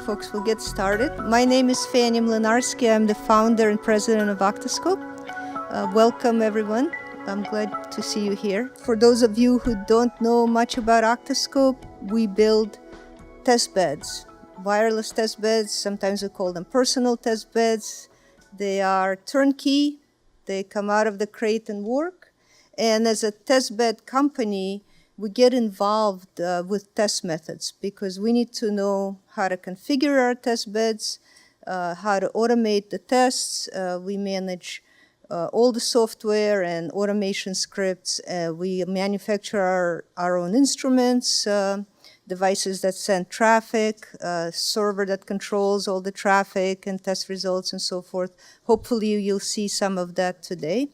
folks, we'll get started. My name is Fanny Mlynarski. I'm the founder and president of octoScope. Welcome, everyone. I'm glad to see you here. For those of you who don't know much about octoScope, we build test beds, wireless test beds. Sometimes we call them personal test beds. They are turnkey. They come out of the crate and work. And as a test bed company, we get involved with test methods because we need to know how to configure our test beds, how to automate the tests. We manage all the software and automation scripts. We manufacture our own instruments, devices that send traffic, server that controls all the traffic and test results and so forth. Hopefully you'll see some of that today.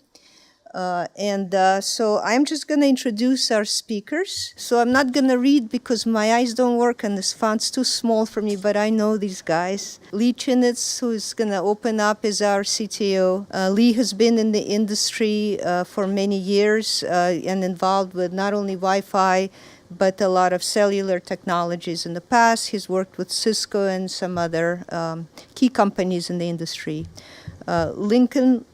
So I'm just going to introduce our speakers. So I'm not going to read because my eyes don't work and this font's too small for me, but I know these guys. Lee Chinitz, who's going to open up, is our CTO. Lee has been in the industry for many years and involved with not only Wi-Fi, but a lot of cellular technologies in the past. He's worked with Cisco and some other key companies in the industry. Lincoln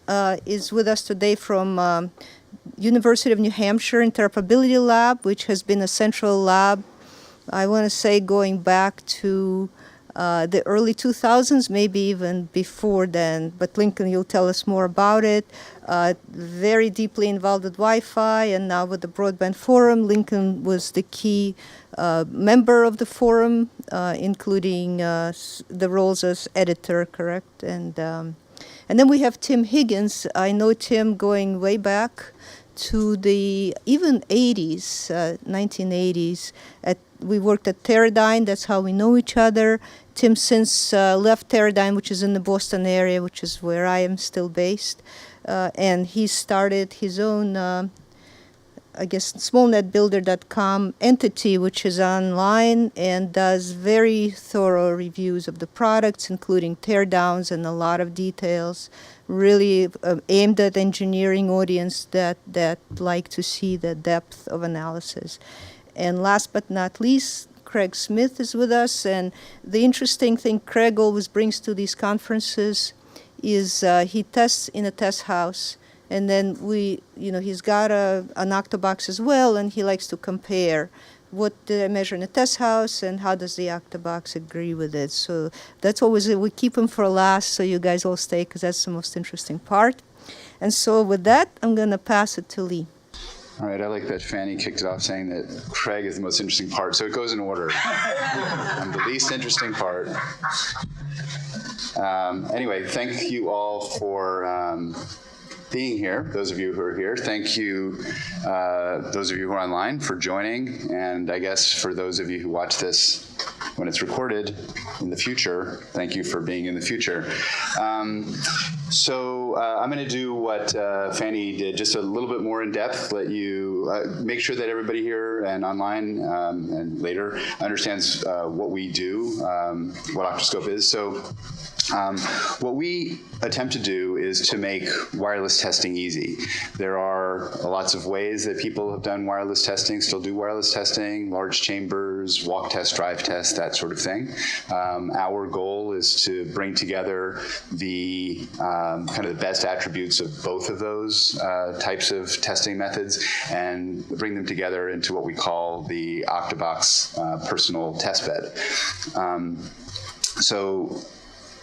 is with us today from University of New Hampshire Interoperability Lab, which has been a central lab, I want to say, going back to the early 2000s, maybe even before then. But Lincoln, you'll tell us more about it. Very deeply involved with Wi-Fi and now with the Broadband Forum. Lincoln was the key member of the forum, including the roles as editor, correct? And then we have Tim Higgins. I know Tim going way back to the even 80s, 1980s. We worked at Teradyne. That's how we know each other. Tim since left Teradyne, which is in the Boston area, which is where I am still based. And he started his own, smallnetbuilder.com entity, which is online and does very thorough reviews of the products, including teardowns and a lot of details, really aimed at engineering audience that like to see the depth of analysis. And last but not least, Craig Smith is with us. And the interesting thing Craig always brings to these conferences is he tests in a test house. And then he's got an octoBox as well, and he likes to compare what did I measure in the test house and how does the octoBox agree with it. So that's always, we keep him for last so you guys all stay because that's the most interesting part. And so with that, I'm going to pass it to Lee. All right, I like that Fanny kicked it off saying that Craig is the most interesting part. So it goes in order. I'm the least interesting part. Anyway, thank you all for being here, those of you who are here. Thank you, those of you who are online, for joining. And I guess for those of you who watch this when it's recorded in the future, thank you for being in the future. So I'm going to do what Fanny did, just a little bit more in depth, let you make sure that everybody here and online and later understands what we do, what octoScope is. So what we attempt to do is to make wireless testing easy. There are lots of ways that people have done wireless testing, still do wireless testing, large chambers, walk test, drive test, that sort of thing. Our goal is to bring together the kind of the best attributes of both of those types of testing methods and bring them together into what we call the octoBox personal test bed. So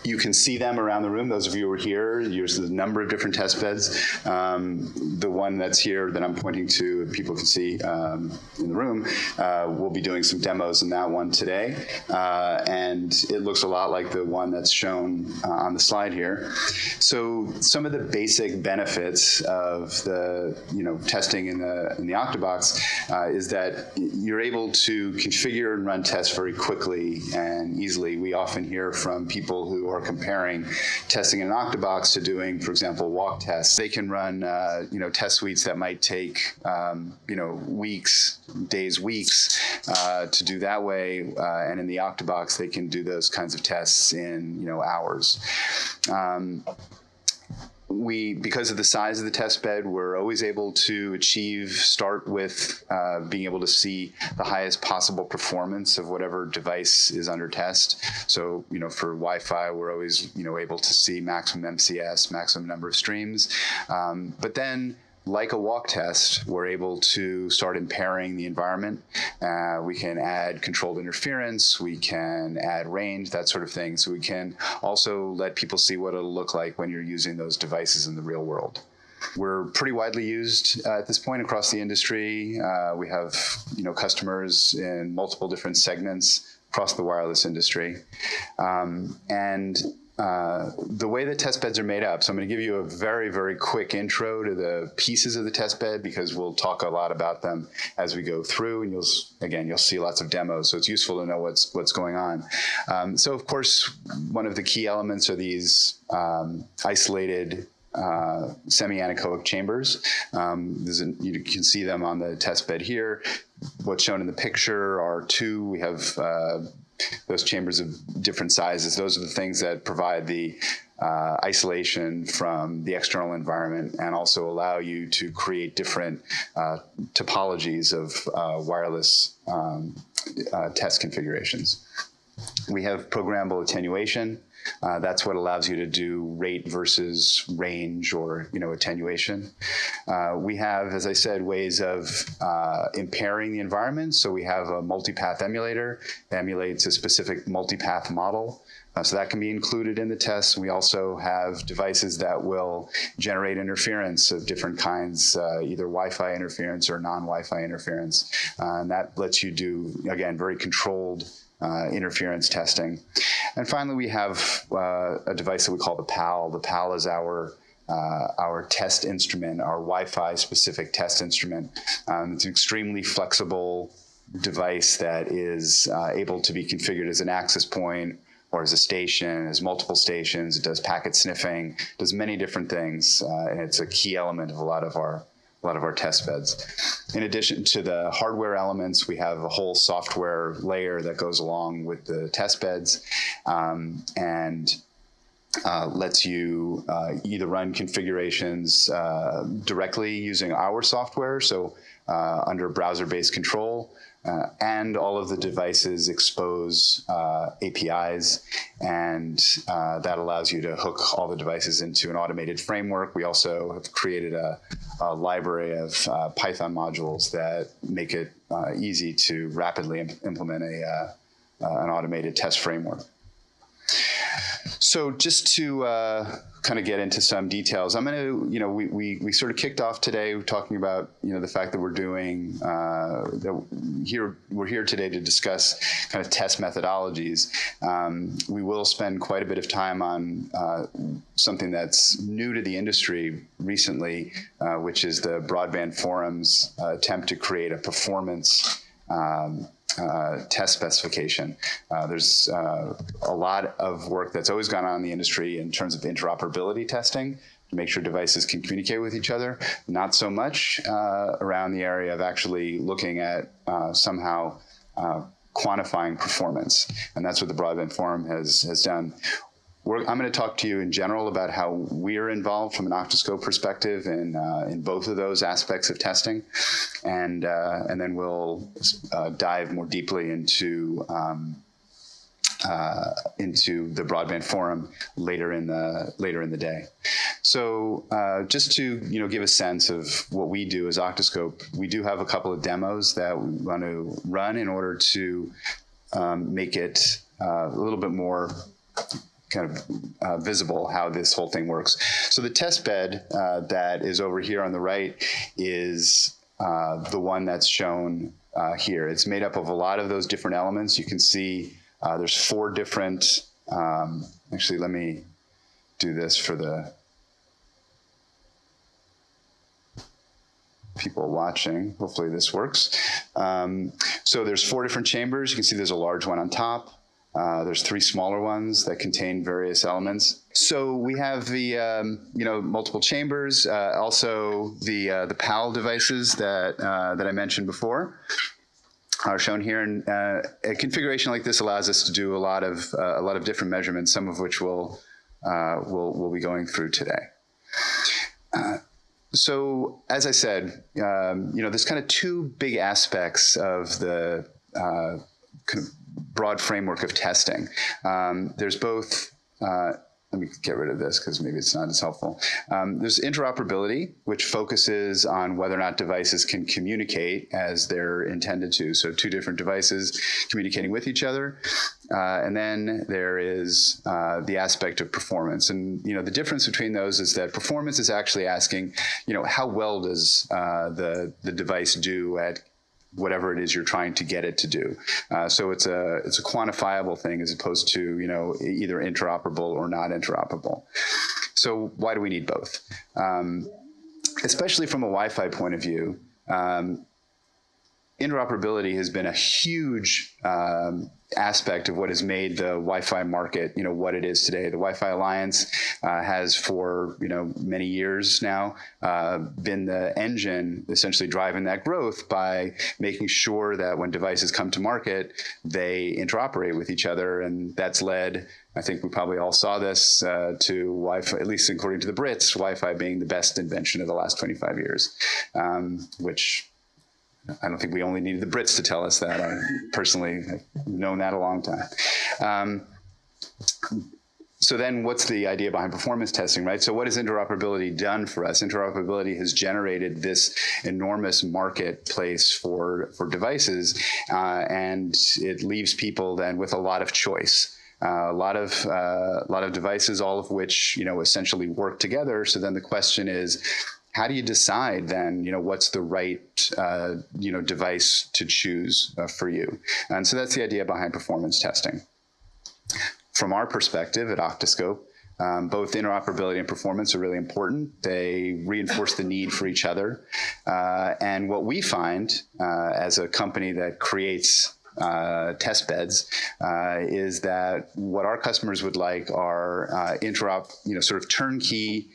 you can see them around the room. Those of you who are here, there's a number of different test beds. The one that's here that I'm pointing to, people can see in the room, we'll be doing some demos in that one today. And it looks a lot like the one that's shown on the slide here. So some of the basic benefits of the testing in the octoBox is that you're able to configure and run tests very quickly and easily. We often hear from people who are comparing testing in an octoBox to doing, for example, walk tests. They can run, test suites that might take, weeks, days, weeks to do that way. And in the octoBox, they can do those kinds of tests in, hours. because of the size of the test bed, we're always able to start with being able to see the highest possible performance of whatever device is under test. So, for Wi-Fi, we're always, able to see maximum MCS, maximum number of streams. But then, like a walk test, we're able to start impairing the environment. We can add controlled interference, we can add range, that sort of thing. So we can also let people see what it'll look like when you're using those devices in the real world. We're pretty widely used at this point across the industry. We have customers in multiple different segments across the wireless industry. The way the test beds are made up, so I'm going to give you a very, very quick intro to the pieces of the test bed, because we'll talk a lot about them as we go through, and you'll see lots of demos, so it's useful to know what's going on. So of course, one of the key elements are these isolated semi-anechoic chambers. You can see them on the test bed here. What's shown in the picture are two. We have those chambers of different sizes. Those are the things that provide the isolation from the external environment and also allow you to create different topologies of wireless test configurations. We have programmable attenuation. That's what allows you to do rate versus range or attenuation. We have, as I said, ways of impairing the environment. So we have a multipath emulator that emulates a specific multipath model. So that can be included in the test. We also have devices that will generate interference of different kinds, either Wi-Fi interference or non-Wi-Fi interference. And that lets you do, again, very controlled interference testing. And finally, we have a device that we call the PAL. The PAL is our test instrument, our Wi-Fi specific test instrument. It's an extremely flexible device that is able to be configured as an access point or as a station, as multiple stations. It does packet sniffing, does many different things, and it's a key element of a lot of our test beds. In addition to the hardware elements, we have a whole software layer that goes along with the test beds and lets you either run configurations directly using our software, so under browser-based control, and all of the devices expose APIs, and that allows you to hook all the devices into an automated framework. We also have created a library of Python modules that make it easy to rapidly implement an automated test framework. So just to kind of get into some details, I'm going to, we sort of kicked off today talking about, the fact that we're doing, we're here today to discuss kind of test methodologies. We will spend quite a bit of time on something that's new to the industry recently, which is the Broadband Forum's attempt to create a performance test specification. There's a lot of work that's always gone on in the industry in terms of interoperability testing to make sure devices can communicate with each other. Not so much around the area of actually looking at somehow quantifying performance. And that's what the Broadband Forum has done. I'm going to talk to you in general about how we're involved from an octoScope perspective in both of those aspects of testing, and then we'll dive more deeply into the Broadband Forum later in the day. So just to give a sense of what we do as octoScope, we do have a couple of demos that we want to run in order to make it a little bit more kind of visible how this whole thing works. So the test bed that is over here on the right is the one that's shown here. It's made up of a lot of those different elements. You can see there's 4 different, actually let me do this for the people watching. Hopefully this works. So there's 4 different chambers. You can see there's a large one on top. There's 3 smaller ones that contain various elements. So we have the multiple chambers, also the PAL devices that I mentioned before are shown here. And a configuration like this allows us to do a lot of different measurements, some of which we'll be going through today. So, as I said, there's kind of two big aspects of the kind of broad framework of testing. There's both. Let me get rid of this because maybe it's not as helpful. There's interoperability, which focuses on whether or not devices can communicate as they're intended to. So two different devices communicating with each other. And then there is the aspect of performance. And, the difference between those is that performance is actually asking, how well does the device do at whatever it is you're trying to get it to do. So it's a quantifiable thing as opposed to, either interoperable or not interoperable. So why do we need both? Especially from a Wi-Fi point of view, interoperability has been a huge aspect of what has made the Wi-Fi market, what it is today. The Wi-Fi Alliance has for, many years now been the engine essentially driving that growth by making sure that when devices come to market, they interoperate with each other. And that's led, I think we probably all saw this, to Wi-Fi, at least according to the Brits, Wi-Fi being the best invention of the last 25 years, which I don't think we only needed the Brits to tell us that. I personally have known that a long time. So then what's the idea behind performance testing, right? So what has interoperability done for us? Interoperability has generated this enormous marketplace for devices, and it leaves people then with a lot of choice. A lot of devices, all of which, essentially work together. So then the question is, how do you decide then, what's the right, device to choose for you? And so that's the idea behind performance testing. From our perspective at Octoscope, both interoperability and performance are really important. They reinforce the need for each other. And what we find as a company that creates test beds is that what our customers would like are sort of turnkey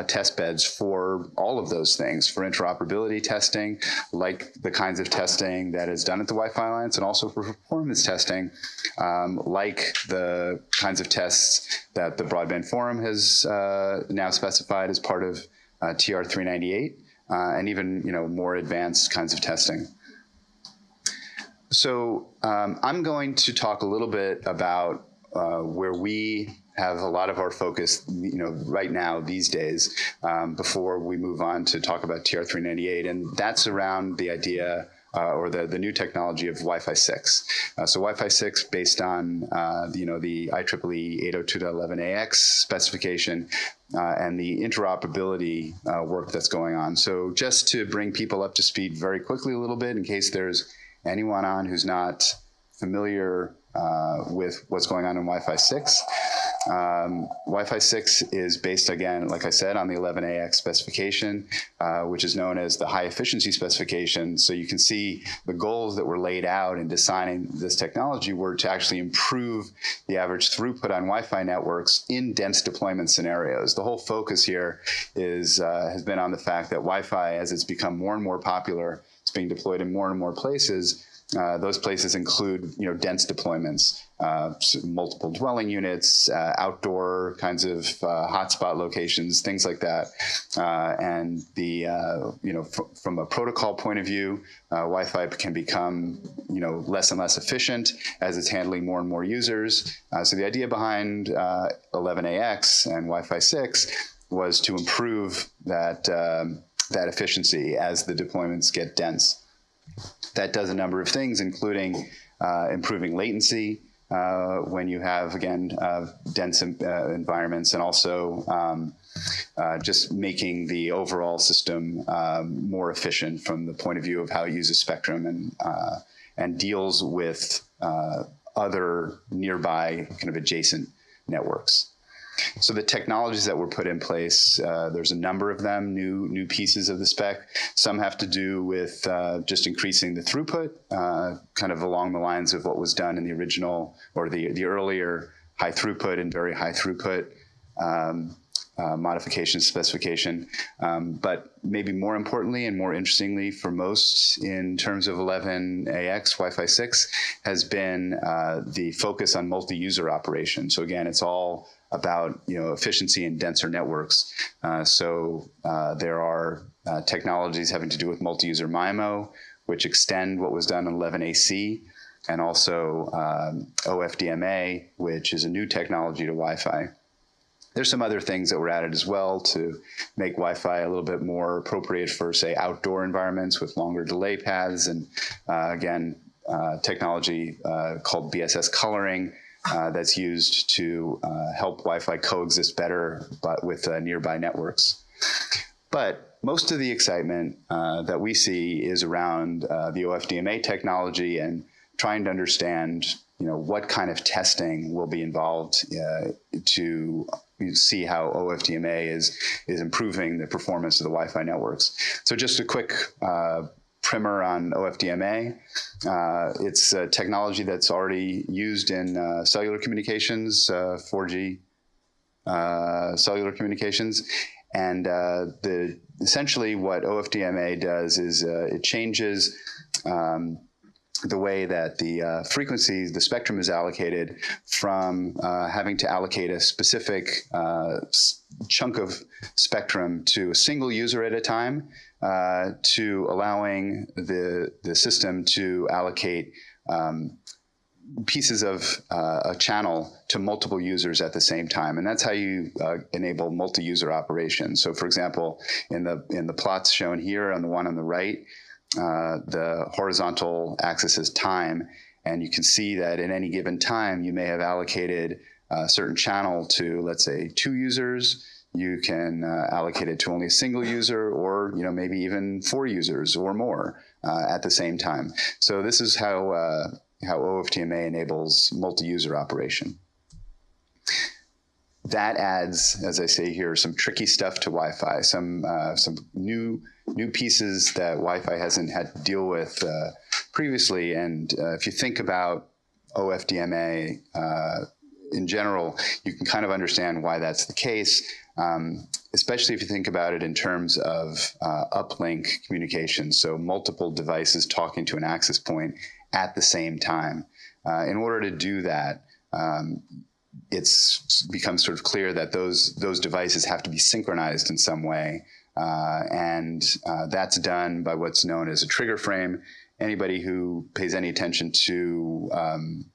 test beds for all of those things, for interoperability testing, like the kinds of testing that is done at the Wi-Fi Alliance, and also for performance testing, like the kinds of tests that the Broadband Forum has now specified as part of TR-398, and even more advanced kinds of testing. So I'm going to talk a little bit about where we have a lot of our focus, right now these days, before we move on to talk about TR-398, and that's around the idea or the new technology of Wi-Fi 6. So Wi-Fi 6 based on the IEEE 802.11ax specification and the interoperability work that's going on. So just to bring people up to speed very quickly a little bit, in case there's anyone on who's not familiar with what's going on in Wi-Fi 6. Wi-Fi 6 is based, again, like I said, on the 11ax specification, which is known as the high efficiency specification. So you can see the goals that were laid out in designing this technology were to actually improve the average throughput on Wi-Fi networks in dense deployment scenarios. The whole focus here has been on the fact that Wi-Fi, as it's become more and more popular, it's being deployed in more and more places. Those places include, dense deployments, multiple dwelling units, outdoor kinds of hotspot locations, things like that. And from a protocol point of view, Wi-Fi can become, less and less efficient as it's handling more and more users. So the idea behind 11ax and Wi-Fi 6 was to improve that efficiency as the deployments get dense. That does a number of things, including improving latency when you have, again, dense environments, and also just making the overall system more efficient from the point of view of how it uses spectrum and deals with other nearby kind of adjacent networks. So the technologies that were put in place, there's a number of them, new pieces of the spec. Some have to do with just increasing the throughput, kind of along the lines of what was done in the original or the earlier high throughput and very high throughput modification specification. But maybe more importantly and more interestingly for most in terms of 11AX Wi-Fi 6 has been the focus on multi-user operation. So again, it's all about efficiency in denser networks. So there are technologies having to do with multi-user MIMO, which extend what was done in 11AC, and also OFDMA, which is a new technology to Wi-Fi. There's some other things that were added as well to make Wi-Fi a little bit more appropriate for, say, outdoor environments with longer delay paths, and again, technology called BSS coloring that's used to help Wi-Fi coexist better but with nearby networks. But most of the excitement that we see is around the OFDMA technology and trying to understand, what kind of testing will be involved to see how OFDMA is improving the performance of the Wi-Fi networks. So just a quick primer on OFDMA. It's a technology that's already used in cellular communications, 4G cellular communications. And essentially what OFDMA does is it changes the way that the frequencies, the spectrum is allocated from having to allocate a specific chunk of spectrum to a single user at a time to allowing the system to allocate pieces of a channel to multiple users at the same time, and that's how you enable multi-user operation. So, for example, in the plots shown here, on the one on the right, the horizontal axis is time, and you can see that at any given time you may have allocated a certain channel to, let's say, 2 users. You can allocate it to only a single user, or maybe even 4 users or more at the same time. So this is how OFDMA enables multi-user operation. That adds, as I say here, some tricky stuff to Wi-Fi, some new pieces that Wi-Fi hasn't had to deal with previously. And if you think about OFDMA in general, you can kind of understand why that's the case, especially if you think about it in terms of uplink communication, so multiple devices talking to an access point at the same time. In order to do that, it's become sort of clear that those devices have to be synchronized in some way, and that's done by what's known as a trigger frame. Anybody who pays any attention to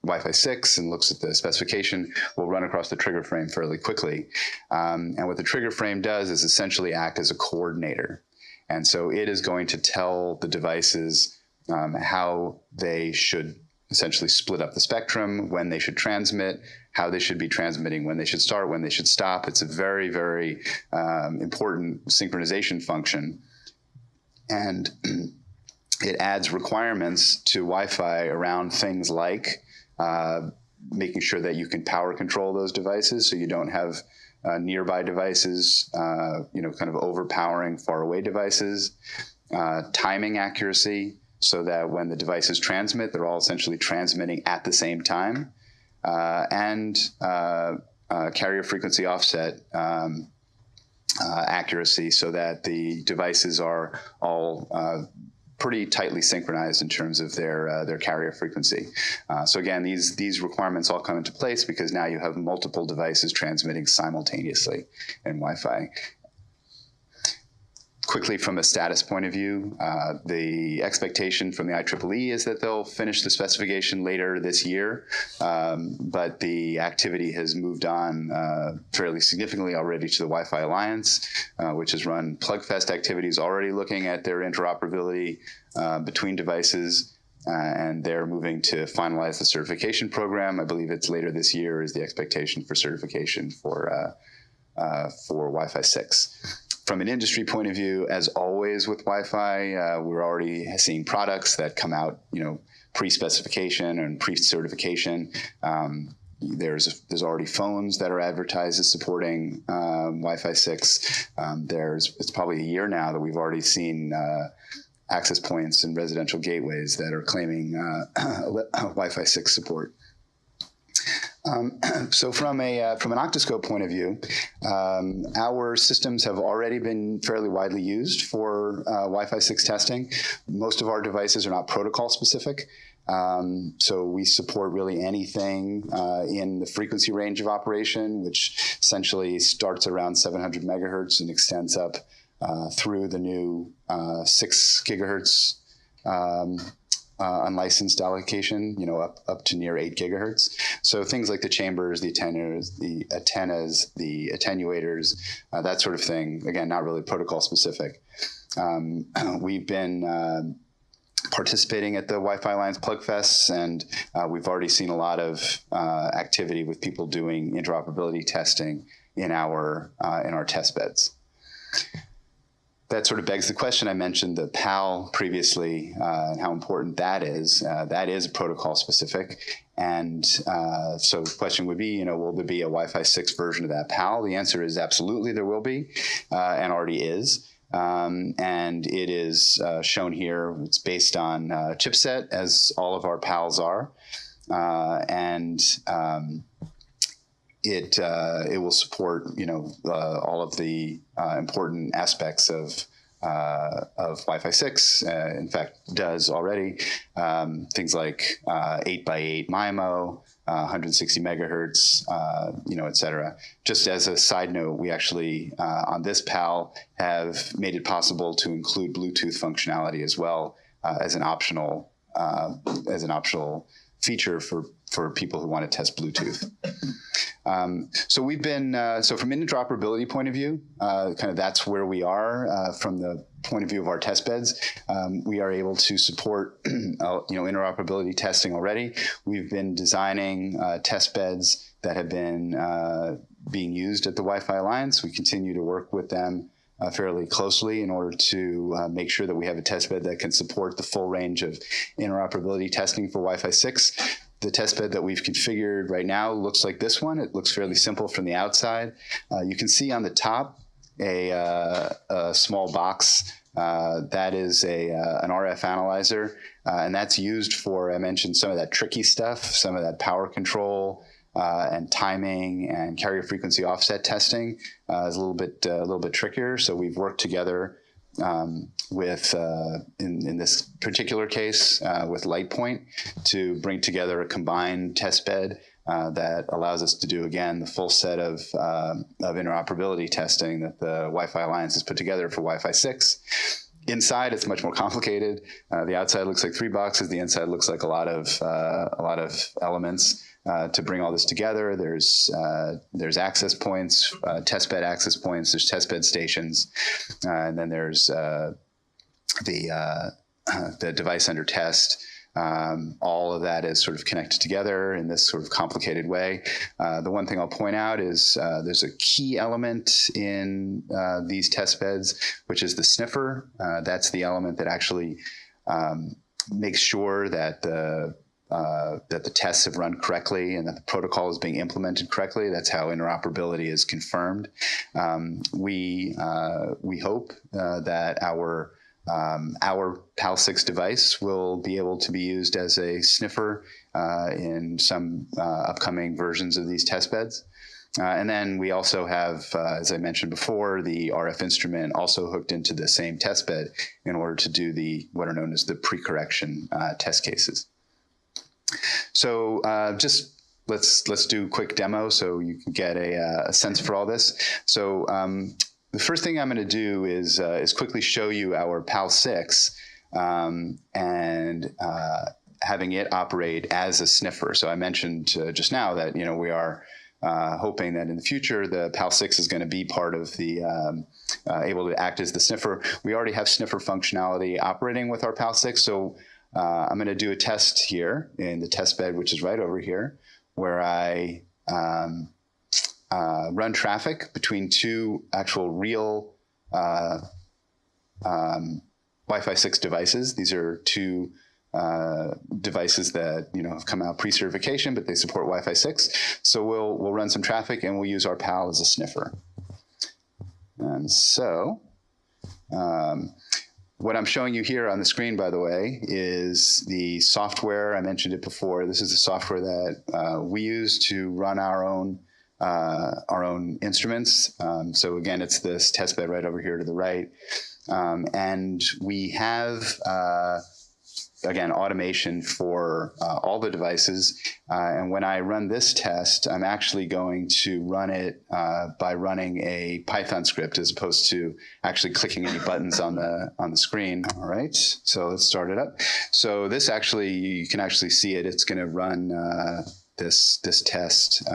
Wi-Fi 6 and looks at the specification will run across the trigger frame fairly quickly. And what the trigger frame does is essentially act as a coordinator. And so it is going to tell the devices how they should essentially split up the spectrum, when they should transmit, how they should be transmitting, when they should start, when they should stop. It's a very, very important synchronization function. And it adds requirements to Wi-Fi around things like making sure that you can power control those devices, so you don't have nearby devices, kind of overpowering faraway devices, timing accuracy, so that when the devices transmit, they're all essentially transmitting at the same time, and carrier frequency offset accuracy, so that the devices are all pretty tightly synchronized in terms of their carrier frequency. So again, these requirements all come into place because now you have multiple devices transmitting simultaneously in Wi-Fi. Quickly, from a status point of view, the expectation from the IEEE is that they'll finish the specification later this year, but the activity has moved on fairly significantly already to the Wi-Fi Alliance, which has run PlugFest activities already looking at their interoperability between devices, and they're moving to finalize the certification program. I believe it's later this year is the expectation for certification for Wi-Fi 6. From an industry point of view, as always with Wi-Fi, we're already seeing products that come out, pre-specification and pre-certification. There's already phones that are advertised as supporting Wi-Fi 6. It's probably a year now that we've already seen access points and residential gateways that are claiming Wi-Fi 6 support. So from an octoScope point of view, our systems have already been fairly widely used for Wi-Fi 6 testing. Most of our devices are not protocol specific. So we support really anything in the frequency range of operation, which essentially starts around 700 megahertz and extends up through the new 6 gigahertz unlicensed allocation, up to near 8 gigahertz. So things like the chambers, the antennas, the attenuators, that sort of thing. Again, not really protocol specific. We've been participating at the Wi-Fi Alliance Plug Fests, and we've already seen a lot of activity with people doing interoperability testing in our test beds. That sort of begs the question. I mentioned the PAL previously and how important that is. That is protocol specific. And so the question would be, will there be a Wi-Fi 6 version of that PAL? The answer is absolutely there will be, and already is. And it is shown here. It's based on chipset, as all of our PALs are. It will support, all of the important aspects of Wi-Fi 6. In fact, does already things like 8x8 MIMO, 160 megahertz, et cetera. Just as a side note, we actually on this PAL have made it possible to include Bluetooth functionality as well as an optional feature for people who want to test Bluetooth. So we've been, so from an interoperability point of view, kind of that's where we are from the point of view of our test beds. We are able to support, interoperability testing already. We've been designing test beds that have been being used at the Wi-Fi Alliance. We continue to work with them fairly closely in order to make sure that we have a test bed that can support the full range of interoperability testing for Wi-Fi 6. The test bed that we've configured right now looks like this one. It looks fairly simple from the outside. You can see on the top a small box. That is an RF analyzer, and that's used for, I mentioned, some of that tricky stuff, some of that power control and timing and carrier frequency offset testing is a little bit trickier. So we've worked together with, in this particular case, with LightPoint to bring together a combined test bed that allows us to do, again, the full set of interoperability testing that the Wi-Fi Alliance has put together for Wi-Fi 6. Inside, it's much more complicated. The outside looks like 3 boxes. The inside looks like a lot of elements. To bring all this together, there's access points, testbed access points, there's testbed stations, and then there's the device under test. All of that is sort of connected together in this sort of complicated way. The one thing I'll point out is there's a key element in these test beds, which is the sniffer. That's the element that actually makes sure that the tests have run correctly and that the protocol is being implemented correctly. That's how interoperability is confirmed. We hope that our PAL6 device will be able to be used as a sniffer in some upcoming versions of these test beds. And then we also have, as I mentioned before, the RF instrument also hooked into the same test bed in order to do what are known as the pre-correction test cases. So just let's do a quick demo so you can get a sense for all this. So the first thing I'm going to do is quickly show you our PAL6 and having it operate as a sniffer. So I mentioned just now that we are hoping that in the future the PAL6 is going to be part of the able to act as the sniffer. We already have sniffer functionality operating with our PAL6, so I'm going to do a test here in the test bed, which is right over here, where I run traffic between two actual real Wi-Fi 6 devices. These are two devices that have come out pre-certification, but they support Wi-Fi 6. So we'll run some traffic and we'll use our PAL as a sniffer. And so What I'm showing you here on the screen, by the way, is the software. I mentioned it before. This is the software that we use to run our own instruments. So again, it's this test bed right over here to the right. And we have, again, automation for all the devices. And when I run this test, I'm actually going to run it by running a Python script as opposed to actually clicking any buttons on the screen. All right, so let's start it up. So this actually, you can actually see it. It's going to run this test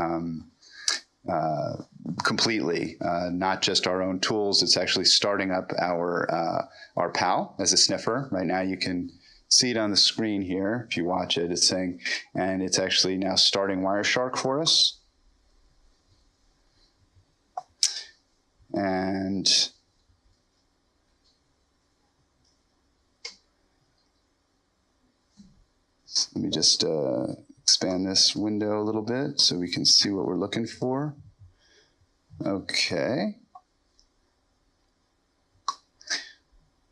completely, not just our own tools. It's actually starting up our PAL as a sniffer. Right now you can see it on the screen here. If you watch it, it's saying, and it's actually now starting Wireshark for us. And let me just expand this window a little bit so we can see what we're looking for. Okay.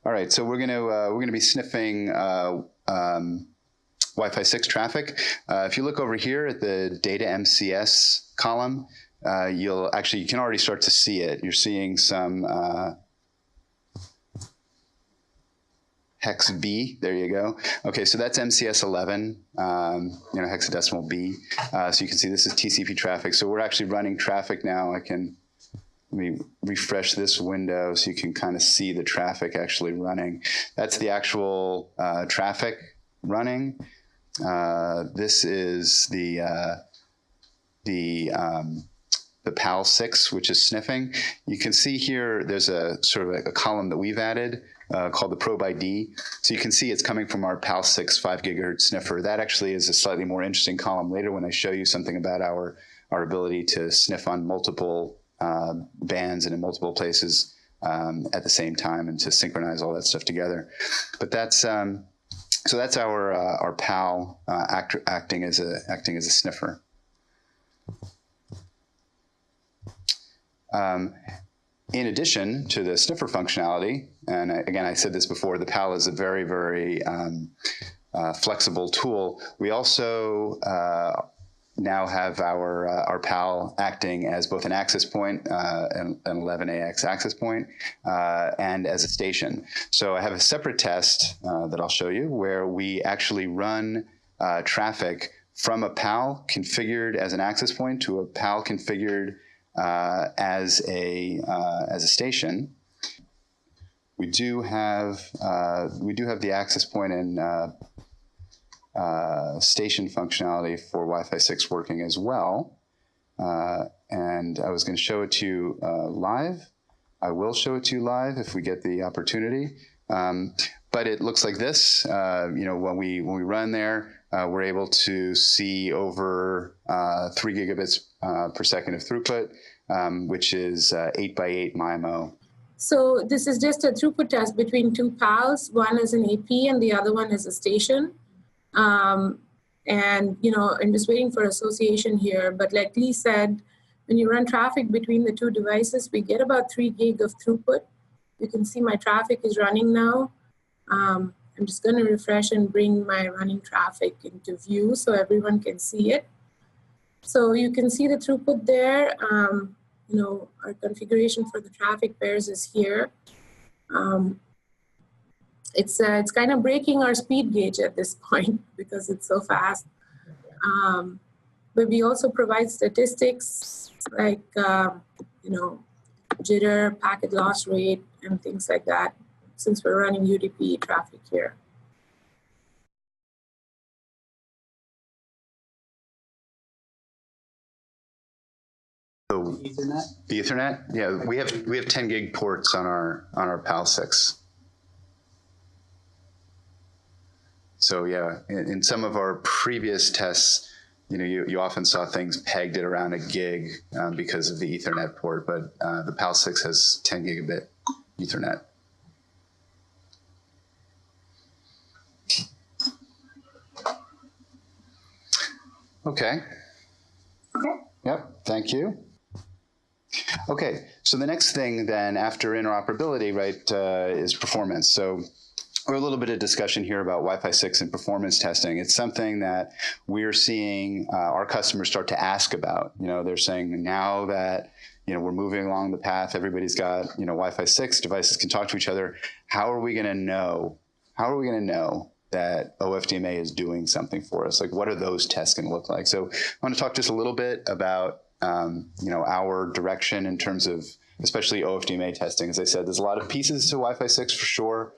All right, so we're gonna be sniffing Wi-Fi 6 traffic. If you look over here at the data MCS column, you can already start to see it. You're seeing some hex B. There you go. Okay, so that's MCS 11, hexadecimal B. So you can see this is TCP traffic. So we're actually running traffic now. Let me refresh this window so you can kind of see the traffic actually running. That's the actual traffic running. This is the PAL 6, which is sniffing. You can see here there's a sort of a column that we've added called the probe ID. So you can see it's coming from our PAL 6 5 gigahertz sniffer. That actually is a slightly more interesting column later when I show you something about our ability to sniff on multiple bands and in multiple places at the same time and to synchronize all that stuff together. But that's so that's our PAL acting as a sniffer. In addition to the sniffer functionality, and again, I said this before, the PAL is a very, very flexible tool. We also now have our PAL acting as both an access point, an 11AX access point, and as a station. So I have a separate test that I'll show you where we actually run traffic from a PAL configured as an access point to a PAL configured as a station. We do have the access point and station functionality for Wi-Fi 6 working as well. And I was going to show it to you live. I will show it to you live if we get the opportunity. But it looks like this. When we run there, we're able to see over 3 gigabits per second of throughput, which is 8 by 8 MIMO. So this is just a throughput test between two PALs. One is an AP and the other one is a station. I'm just waiting for association here. But like Lee said, when you run traffic between the two devices, we get about 3 gig of throughput. You can see my traffic is running now. I'm just going to refresh and bring my running traffic into view so everyone can see it. So you can see the throughput there. Our configuration for the traffic pairs is here. It's kind of breaking our speed gauge at this point because it's so fast. But we also provide statistics like, jitter, packet loss rate, and things like that, since we're running UDP traffic here. The Ethernet? Yeah, we have 10 gig ports on our PAL 6. So yeah, in some of our previous tests, you often saw things pegged at around a gig because of the Ethernet port, but the PAL 6 has 10 gigabit Ethernet. Okay. Yep, thank you. Okay, So the next thing then after interoperability, right, is performance. So we're a little bit of discussion here about Wi-Fi 6 and performance testing. It's something that we're seeing our customers start to ask about. They're saying now that we're moving along the path, everybody's got Wi-Fi 6 devices can talk to each other. How are we going to know? How are we going to know that OFDMA is doing something for us? Like, what are those tests going to look like? So I want to talk just a little bit about our direction in terms of especially OFDMA testing. As I said, there's a lot of pieces to Wi-Fi 6 for sure.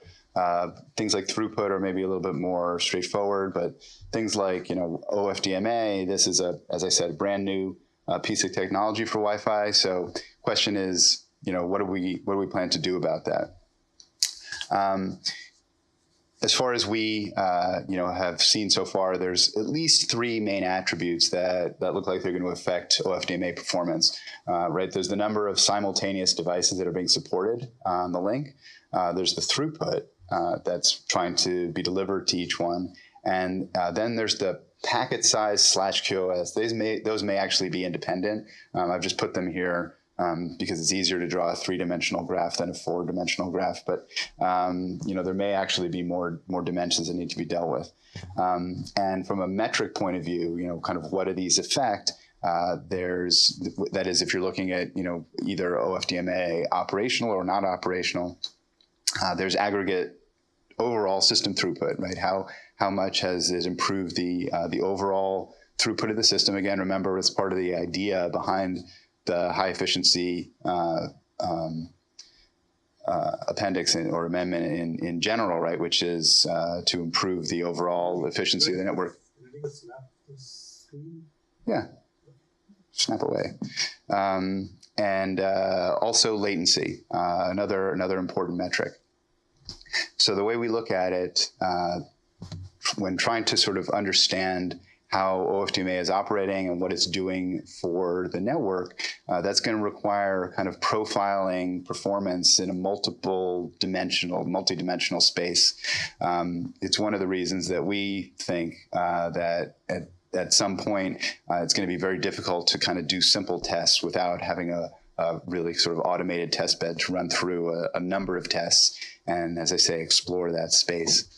Things like throughput are maybe a little bit more straightforward, but things like OFDMA, this is as I said, brand new piece of technology for Wi-Fi. So question is, what do we plan to do about that? As far as we have seen so far, there's at least 3 main attributes that look like they're going to affect OFDMA performance. Right? There's the number of simultaneous devices that are being supported on the link. There's the throughput that's trying to be delivered to each one, and then there's the packet size / QoS. Those may actually be independent. I've just put them here because it's easier to draw a 3-dimensional graph than a 4-dimensional graph. But there may actually be more dimensions that need to be dealt with. And from a metric point of view, kind of what do these affect? That is, if you're looking at either OFDMA operational or not operational, there's aggregate overall system throughput, right? How much has it improved the overall throughput of the system? Again, remember, it's part of the idea behind the high efficiency appendix or amendment in general, right? Which is to improve the overall efficiency of the network. Yeah, snap away. And also latency, another important metric. So the way we look at it, when trying to sort of understand how OFDMA is operating and what it's doing for the network, that's going to require kind of profiling performance in a multi-dimensional space. It's one of the reasons that we think that at some point it's going to be very difficult to kind of do simple tests without having a really sort of automated test bed to run through a number of tests and, as I say, explore that space.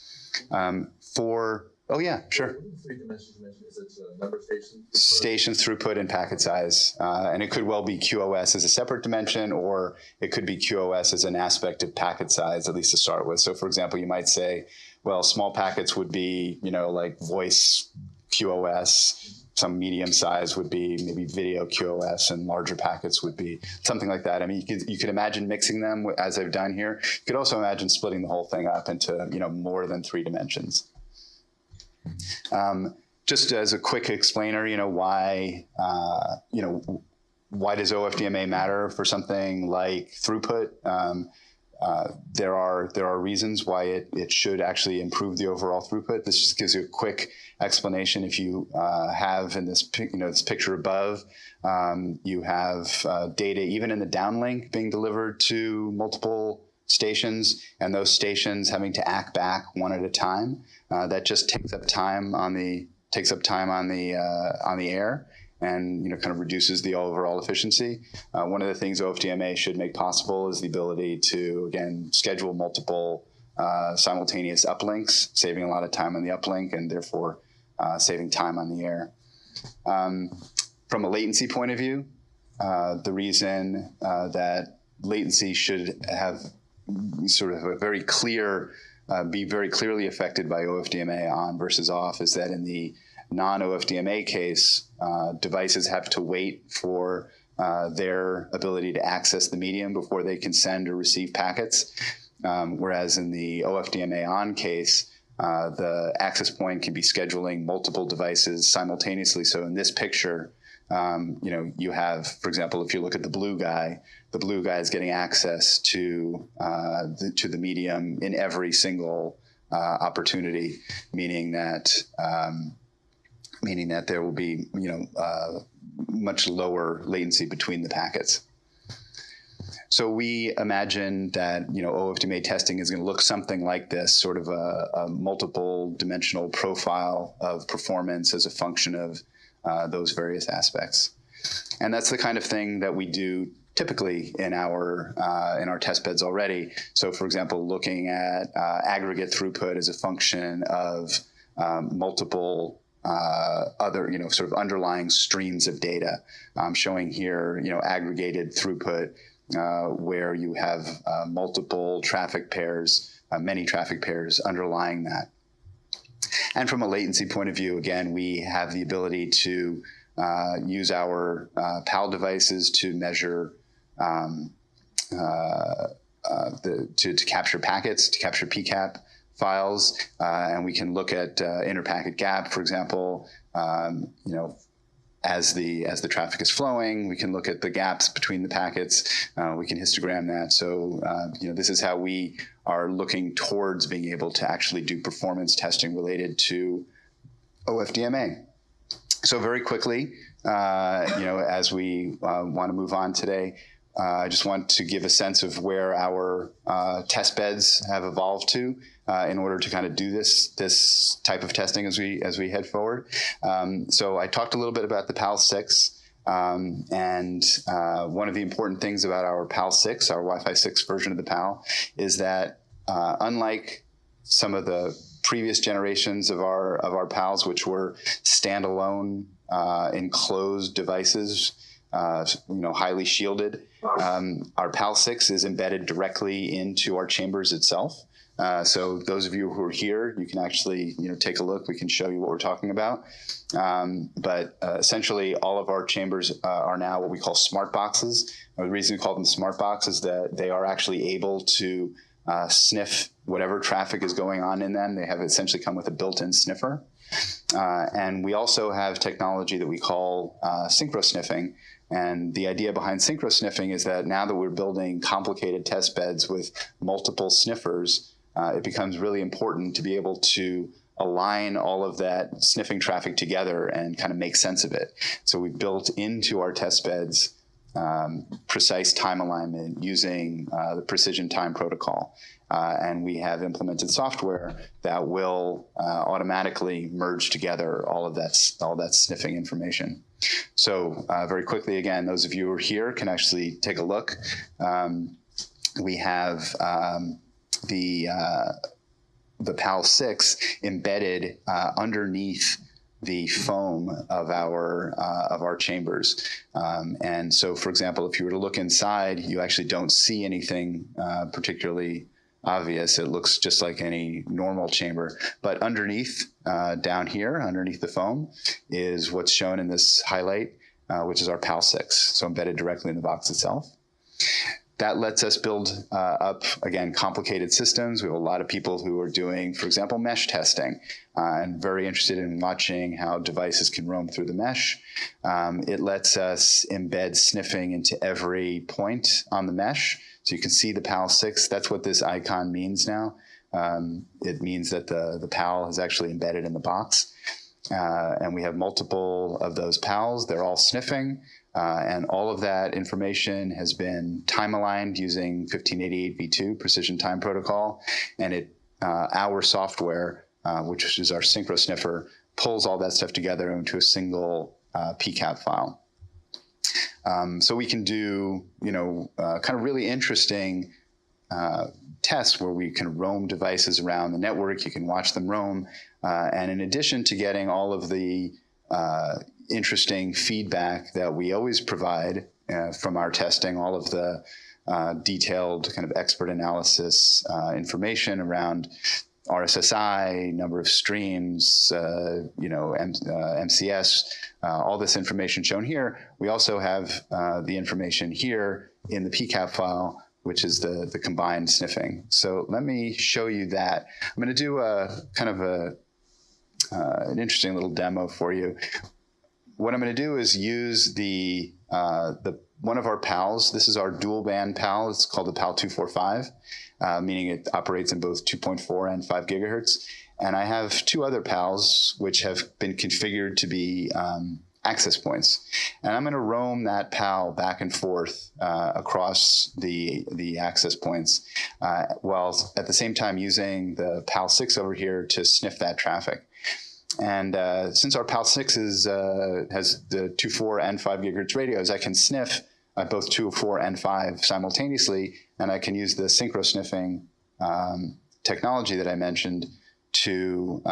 Oh yeah, sure. 3 dimensions you mentioned, is it number of stations? Stations, throughput, and packet size. And it could well be QoS as a separate dimension, or it could be QoS as an aspect of packet size, at least to start with. So for example, you might say, well, small packets would be, like voice QoS. Some medium size would be maybe video QoS, and larger packets would be something like that. I mean, you could imagine mixing them as I've done here. You could also imagine splitting the whole thing up into, more than 3 dimensions. Just as a quick explainer, why does OFDMA matter for something like throughput? There are reasons why it should actually improve the overall throughput. This just gives you a quick explanation. If you have in this picture above, you have data even in the downlink being delivered to multiple stations, and those stations having to act back one at a time. That just takes up time on the air, and kind of reduces the overall efficiency. One of the things OFDMA should make possible is the ability to, again, schedule multiple simultaneous uplinks, saving a lot of time on the uplink and therefore saving time on the air. From a latency point of view, the reason that latency should have sort of a very clear, be very clearly affected by OFDMA on versus off is that in the non-OFDMA case, devices have to wait for their ability to access the medium before they can send or receive packets. Whereas in the OFDMA on case, the access point can be scheduling multiple devices simultaneously. So in this picture, you have, for example, if you look at the blue guy is getting access to the medium in every single opportunity, meaning that there will be much lower latency between the packets. So we imagine that OFDMA testing is going to look something like this, sort of a multiple dimensional profile of performance as a function of those various aspects. And that's the kind of thing that we do typically in our test beds already. So, for example, looking at aggregate throughput as a function of multiple other, sort of underlying streams of data. I'm showing here, aggregated throughput where you have multiple traffic pairs, many traffic pairs underlying that. And from a latency point of view, again, we have the ability to use our PAL devices to measure, to capture packets, to capture PCAP files, and we can look at interpacket gap, for example. As the traffic is flowing, we can look at the gaps between the packets. We can histogram that. So, this is how we are looking towards being able to actually do performance testing related to OFDMA. So very quickly, as we want to move on today, I just want to give a sense of where our test beds have evolved to in order to kind of do this type of testing as we head forward. So I talked a little bit about the PAL-6, and one of the important things about our PAL-6, our Wi-Fi 6 version of the PAL, is that unlike some of the previous generations of our PALs, which were standalone enclosed devices, highly shielded, our PAL-6 is embedded directly into our chambers itself. So those of you who are here, you can actually take a look. We can show you what we're talking about. But essentially, all of our chambers are now what we call smart boxes. The reason we call them smart boxes is that they are actually able to sniff whatever traffic is going on in them. They have essentially come with a built-in sniffer. And we also have technology that we call synchro sniffing. And the idea behind synchro sniffing is that now that we're building complicated test beds with multiple sniffers, it becomes really important to be able to align all of that sniffing traffic together and kind of make sense of it. So we've built into our test beds precise time alignment using the precision time protocol. And we have implemented software that will automatically merge together all that sniffing information. So very quickly, again, those of you who are here can actually take a look. We have the PAL-6 embedded underneath the foam of our chambers. And so, for example, if you were to look inside, you actually don't see anything particularly obvious. It looks just like any normal chamber. But underneath, down here, underneath the foam, is what's shown in this highlight, which is our PAL-6, so embedded directly in the box itself. That lets us build up, again, complicated systems. We have a lot of people who are doing, for example, mesh testing, and very interested in watching how devices can roam through the mesh. It lets us embed sniffing into every point on the mesh. So you can see the PAL-6. That's what this icon means now. It means that the PAL is actually embedded in the box. And we have multiple of those PALs. They're all sniffing. And all of that information has been time aligned using 1588v2 precision time protocol. And our software, which is our synchro sniffer, pulls all that stuff together into a single PCAP file. So we can do, kind of really interesting tests where we can roam devices around the network. You can watch them roam. And in addition to getting all of the interesting feedback that we always provide from our testing, all of the detailed kind of expert analysis information around RSSI, number of streams, MCS, all this information shown here. We also have the information here in the PCAP file, which is the combined sniffing. So let me show you that. I'm going to do a kind of an interesting little demo for you. What I'm going to do is use one of our PALs. This is our dual band PAL. It's called the PAL 245, meaning it operates in both 2.4 and 5 gigahertz. And I have two other PALs which have been configured to be access points. And I'm going to roam that PAL back and forth across the access points, while at the same time using the PAL-6 over here to sniff that traffic. And since our PAL-6 has the 2.4 and 5 gigahertz radios, I can sniff at both 2, 4, and 5 simultaneously, and I can use the synchro sniffing technology that I mentioned to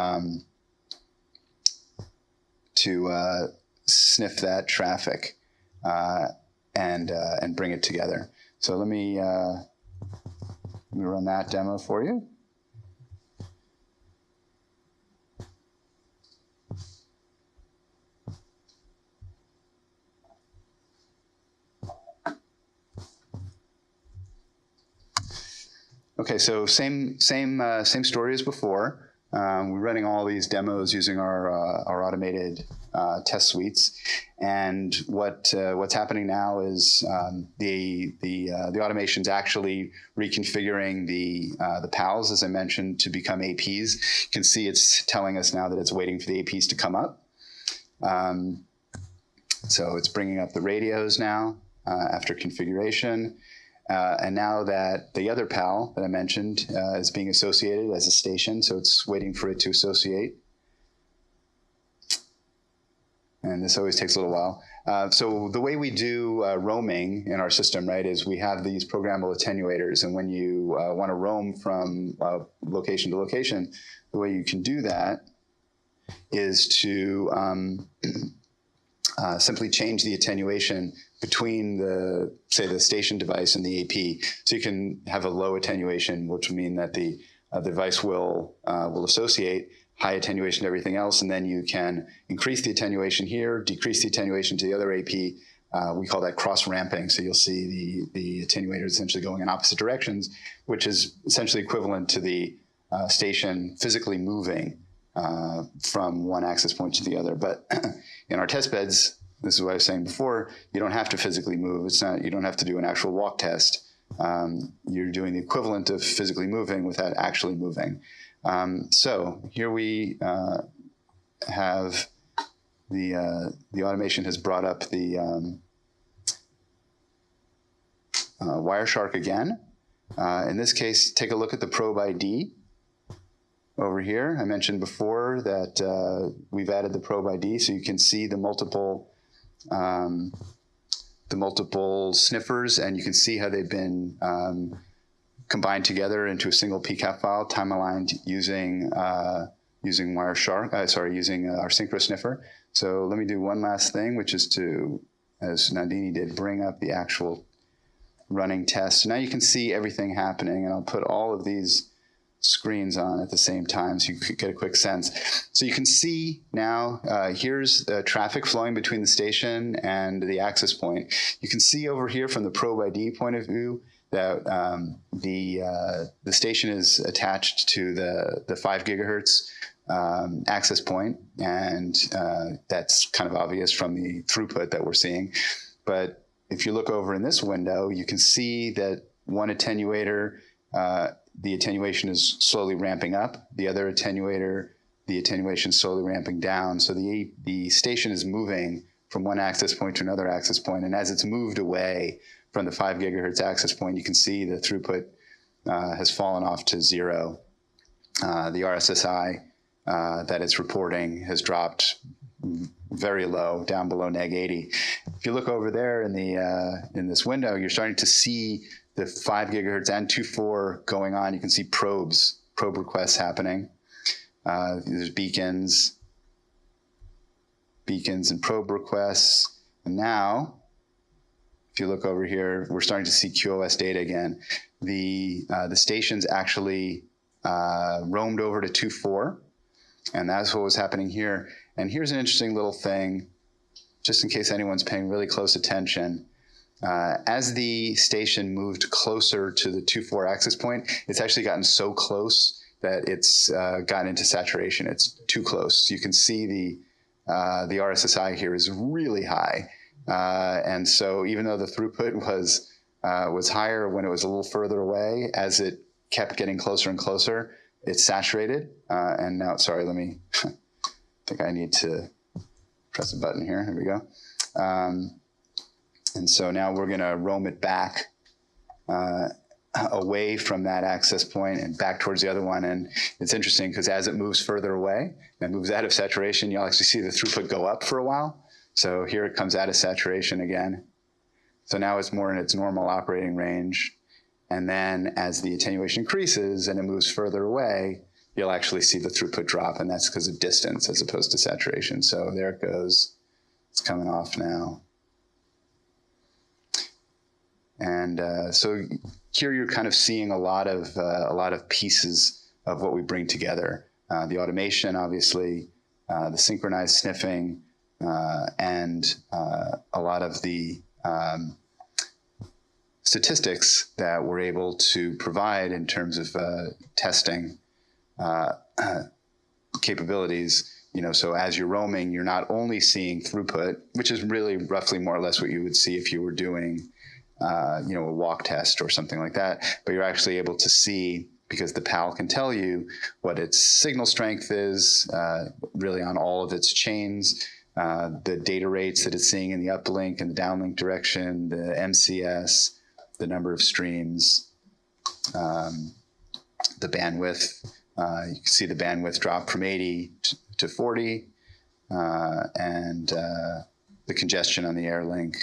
sniff that traffic and bring it together. So let me run that demo for you. Okay, so same story as before. We're running all these demos using our automated test suites, and what's happening now is the automation's actually reconfiguring the PALs, as I mentioned, to become APs. You can see it's telling us now that it's waiting for the APs to come up. So it's bringing up the radios now after configuration. And now that the other PAL that I mentioned is being associated as a station, so it's waiting for it to associate. And this always takes a little while. So the way we do roaming in our system, right, is we have these programmable attenuators. And when you want to roam from location to location, the way you can do that is to simply change the attenuation between the station device and the AP. So you can have a low attenuation, which will mean that the device will associate high attenuation to everything else, and then you can increase the attenuation here, decrease the attenuation to the other AP. We call that cross-ramping. So you'll see the attenuator essentially going in opposite directions, which is essentially equivalent to the station physically moving from one access point to the other. But in our test beds, this is what I was saying before, you don't have to physically move. You don't have to do an actual walk test. You're doing the equivalent of physically moving without actually moving. So here we have the automation has brought up the Wireshark again. In this case, take a look at the probe ID over here. I mentioned before that we've added the probe ID, so you can see the multiple sniffers, and you can see how they've been combined together into a single PCAP file, time aligned using Wireshark. Using our synchro sniffer. So let me do one last thing, which is to, as Nandini did, bring up the actual running test. So now you can see everything happening, and I'll put all of these screens on at the same time so you can get a quick sense. So you can see now, here's the traffic flowing between the station and the access point. You can see over here from the probe ID point of view that the station is attached to the 5 gigahertz access point, and that's kind of obvious from the throughput that we're seeing. But if you look over in this window, you can see that one attenuator, the attenuation is slowly ramping up. The other attenuator, the attenuation is slowly ramping down. So the station is moving from one access point to another access point. And as it's moved away from the 5 gigahertz access point, you can see the throughput has fallen off to 0. The RSSI that it's reporting has dropped very low, down below -80. If you look over there in this window, you're starting to see the 5 gigahertz and 2.4 going on. You can see probe requests happening. There's beacons and probe requests. And now, if you look over here, we're starting to see QoS data again. The stations actually roamed over to 2.4, and that's what was happening here. And here's an interesting little thing, just in case anyone's paying really close attention. As the station moved closer to the 2.4 access point, it's actually gotten so close that it's gotten into saturation. It's too close. You can see the RSSI here is really high. And so even though the throughput was higher when it was a little further away, as it kept getting closer and closer, it's saturated. And now, sorry, let me, I think I need to press a button here. Here we go. And so now we're going to roam it back away from that access point and back towards the other one. And it's interesting because as it moves further away and moves out of saturation, you'll actually see the throughput go up for a while. So here it comes out of saturation again. So now it's more in its normal operating range. And then as the attenuation increases and it moves further away, you'll actually see the throughput drop, and that's because of distance as opposed to saturation. So there it goes. It's coming off now. And so here you're kind of seeing a lot of pieces of what we bring together. The automation, obviously, the synchronized sniffing, and a lot of the statistics that we're able to provide in terms of testing capabilities. So as you're roaming, you're not only seeing throughput, which is really roughly more or less what you would see if you were doing, a walk test or something like that, but you're actually able to see, because the PAL can tell you what its signal strength is, really on all of its chains, the data rates that it's seeing in the uplink and the downlink direction, the MCS, the number of streams, the bandwidth. You can see the bandwidth drop from 80 to 40, and the congestion on the air link,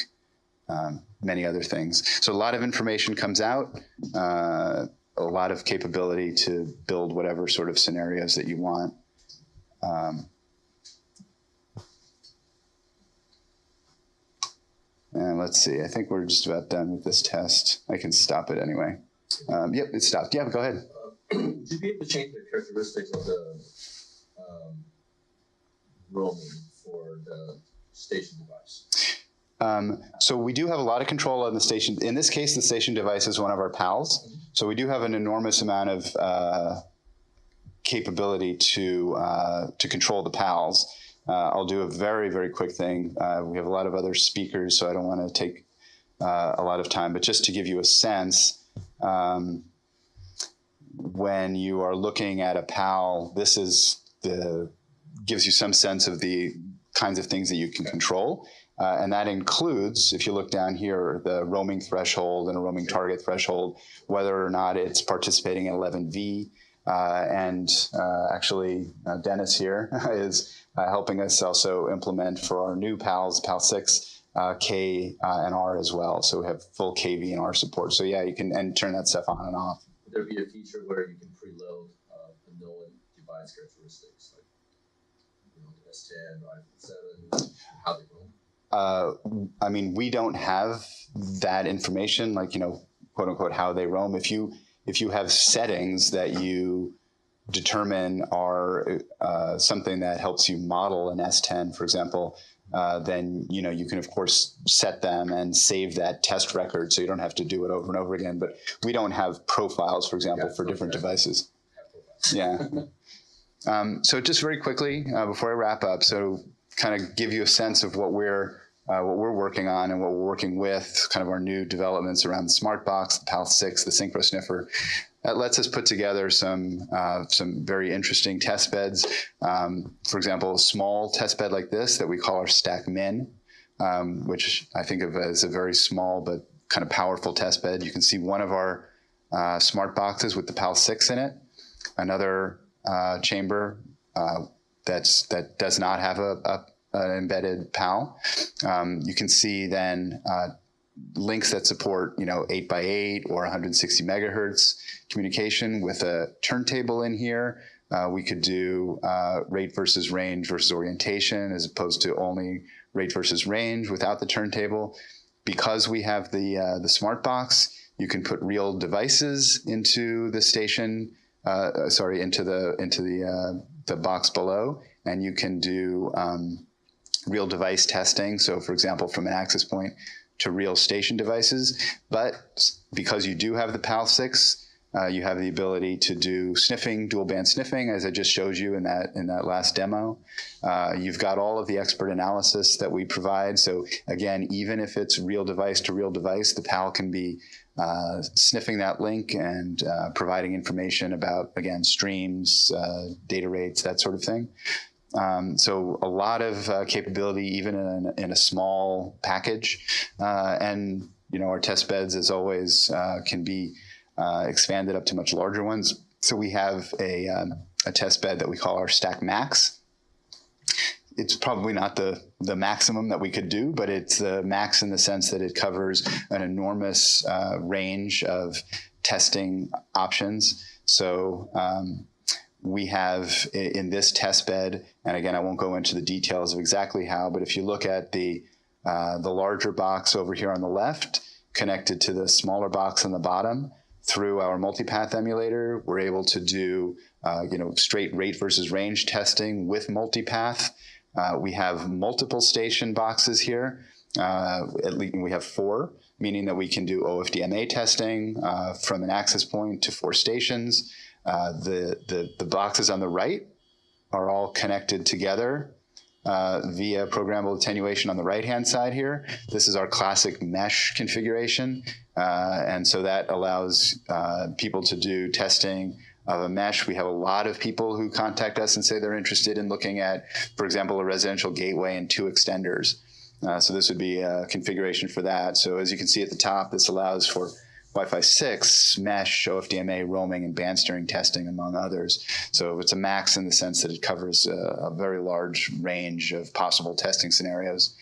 many other things. So a lot of information comes out, a lot of capability to build whatever sort of scenarios that you want. And let's see, I think we're just about done with this test. I can stop it anyway. Yep, it stopped. Yeah, go ahead. Would you be able to change the characteristics of the roaming for the station device? So we do have a lot of control on the station. In this case, the station device is one of our PALs. So we do have an enormous amount of capability to control the PALs. I'll do a very, very quick thing. We have a lot of other speakers, so I don't want to take a lot of time, but just to give you a sense, when you are looking at a PAL, this is gives you some sense of the kinds of things that you can control. And that includes, if you look down here, the roaming threshold and a roaming target threshold, whether or not it's participating in 11V. Actually, Dennis here is helping us also implement for our new PALs, PAL 6, K and R as well. So we have full KV and R support. So yeah, you can turn that stuff on and off. Would there be a feature where you can preload the known device characteristics, like the S10, iPhone 7, how they roam? I mean, we don't have that information, like, quote unquote, how they roam. If you have settings that you determine are something that helps you model an S10, for example, then you can of course set them and save that test record, so you don't have to do it over and over again. But we don't have profiles, for example, for different devices. Yeah. So just very quickly before I wrap up, so kind of give you a sense of what we're working on and what we're working with, kind of our new developments around the smart box, the PAL 6, the synchro sniffer. That lets us put together some very interesting test beds. For example, a small test bed like this that we call our Stack Min, which I think of as a very small but kind of powerful test bed. You can see one of our smart boxes with the PAL 6 in it, another chamber that does not have an embedded PAL. You can see then links that support 8x8 or 160 megahertz communication with a turntable in here. We could do rate versus range versus orientation, as opposed to only rate versus range without the turntable. Because we have the smart box, you can put real devices into the station, into the box below, and you can do real device testing. So for example, from an access point to real station devices. But because you do have the PAL 6, you have the ability to do sniffing, dual band sniffing, as I just showed you in that last demo. You've got all of the expert analysis that we provide. So again, even if it's real device to real device, the PAL can be sniffing that link and providing information about, again, streams, data rates, that sort of thing. So a lot of capability, even in a small package. And our test beds, as always, can be expanded up to much larger ones. So we have a test bed that we call our Stack Max. it's probably not the maximum that we could do, but it's the max in the sense that it covers an enormous range of testing options. So we have in this test bed, and again, I won't go into the details of exactly how, but if you look at the larger box over here on the left, connected to the smaller box on the bottom, through our multipath emulator, we're able to do straight rate versus range testing with multipath. We have multiple station boxes here. At least we have 4, meaning that we can do OFDMA testing from an access point to 4 stations. The boxes on the right are all connected together via programmable attenuation on the right-hand side here. This is our classic mesh configuration. And so that allows people to do testing of a mesh. We have a lot of people who contact us and say they're interested in looking at, for example, a residential gateway and 2 extenders. So this would be a configuration for that. So as you can see at the top, this allows for Wi-Fi 6, mesh, OFDMA, roaming, and band steering testing, among others. So it's a max in the sense that it covers a very large range of possible testing scenarios.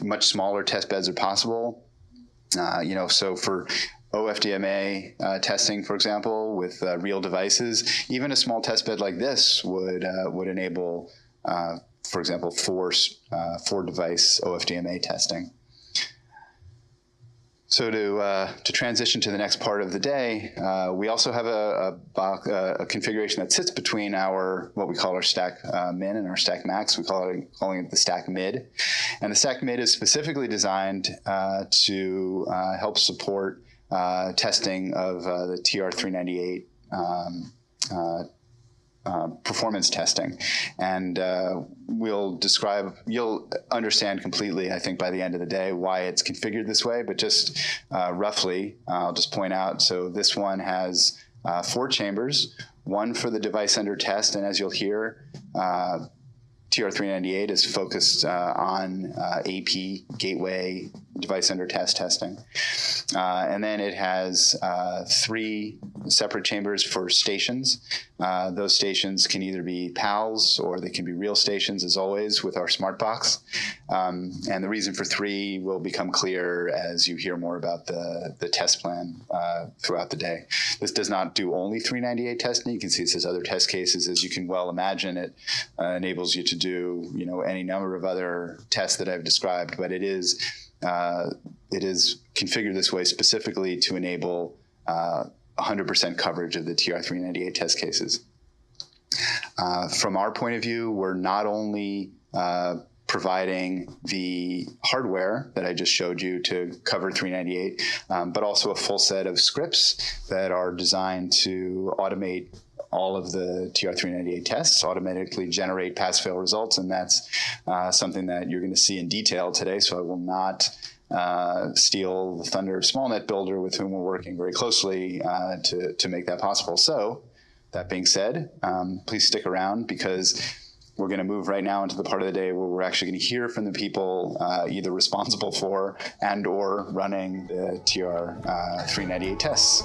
Much smaller test beds are possible. So for OFDMA testing, for example, with real devices, even a small test bed like this would enable, for example, 4 device OFDMA testing. So to transition to the next part of the day, we also have a configuration that sits between what we call our stack min and our stack max. Calling it the stack mid. And the stack mid is specifically designed to help support testing of the TR-398 performance testing. And you'll understand completely, I think, by the end of the day why it's configured this way, but just roughly, I'll just point out, so this one has 4 chambers, 1 for the device under test, and as you'll hear, TR-398 is focused on AP, gateway, device under test testing. And then it has 3 separate chambers for stations. Those stations can either be PALs or they can be real stations, as always, with our smart box. And the reason for 3 will become clear as you hear more about the test plan throughout the day. This does not do only 398 testing. You can see it says other test cases. As you can well imagine, it enables you to do any number of other tests that I've described, but it is configured this way specifically to enable 100% coverage of the TR-398 test cases. From our point of view, we're not only providing the hardware that I just showed you to cover 398, but also a full set of scripts that are designed to automate all of the TR-398 tests, automatically generate pass-fail results, and that's something that you're going to see in detail today, so I will not steal the thunder of SmallNet Builder, with whom we're working very closely to make that possible. So, that being said, please stick around, because we're going to move right now into the part of the day where we're actually going to hear from the people either responsible for and or running the TR-398 tests.